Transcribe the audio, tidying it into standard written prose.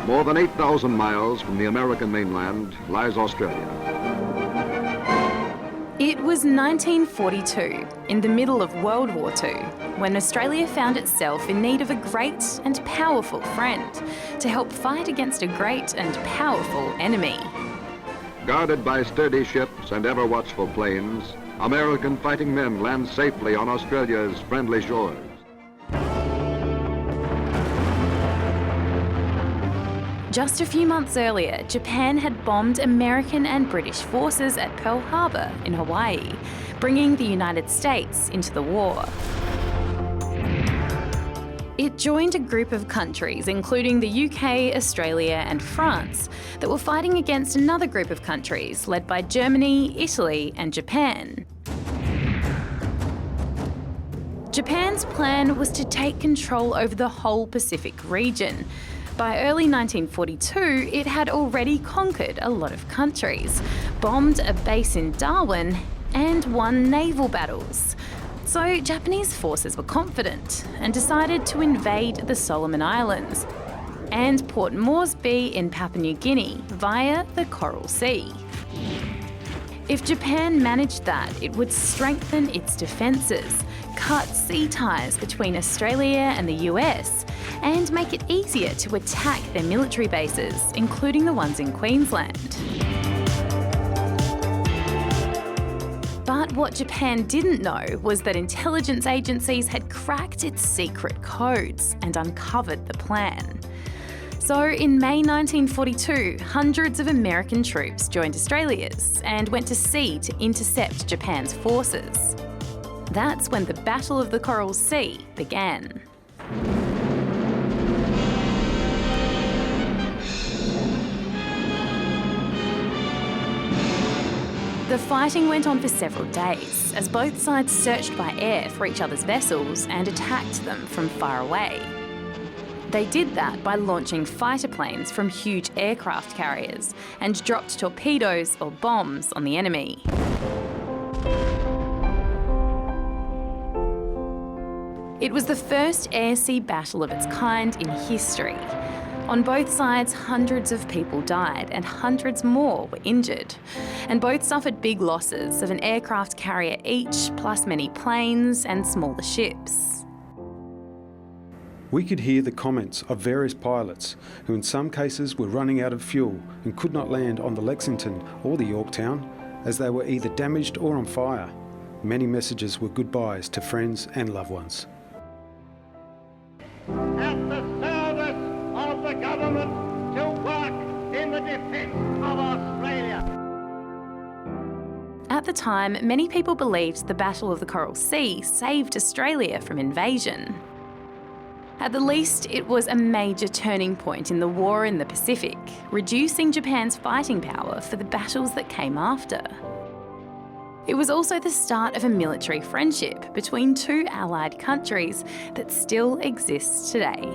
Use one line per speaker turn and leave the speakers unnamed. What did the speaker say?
More than 8,000 miles from the American mainland lies Australia.
It was 1942, in the middle of World War II, when Australia found itself in need of a great and powerful friend to help fight against a great and powerful enemy.
Guarded by sturdy ships and ever-watchful planes, American fighting men land safely on Australia's friendly shores.
Just a few months earlier, Japan had bombed American and British forces at Pearl Harbor in Hawaii, bringing the United States into the war. It joined a group of countries, including the UK, Australia and France, that were fighting against another group of countries led by Germany, Italy and Japan. Japan's plan was to take control over the whole Pacific region. By early 1942, it had already conquered a lot of countries, bombed a base in Darwin and won naval battles. So Japanese forces were confident and decided to invade the Solomon Islands and Port Moresby in Papua New Guinea via the Coral Sea. If Japan managed that, it would strengthen its defences, cut sea ties between Australia and the US, and make it easier to attack their military bases, including the ones in Queensland. But what Japan didn't know was that intelligence agencies had cracked its secret codes and uncovered the plan. So in May 1942, hundreds of American troops joined Australia's and went to sea to intercept Japan's forces. That's when the Battle of the Coral Sea began. The fighting went on for several days, as both sides searched by air for each other's vessels and attacked them from far away. They did that by launching fighter planes from huge aircraft carriers and dropped torpedoes or bombs on the enemy. It was the first air-sea battle of its kind in history. On both sides, hundreds of people died and hundreds more were injured. And both suffered big losses of an aircraft carrier each, plus many planes and smaller ships.
We could hear the comments of various pilots who in some cases were running out of fuel and could not land on the Lexington or the Yorktown as they were either damaged or on fire. Many messages were goodbyes to friends and loved ones.
At the service of the government to work in the defence of Australia.
At the time, many people believed the Battle of the Coral Sea saved Australia from invasion. At the least, it was a major turning point in the war in the Pacific, reducing Japan's fighting power for the battles that came after. It was also the start of a military friendship between two allied countries that still exists today.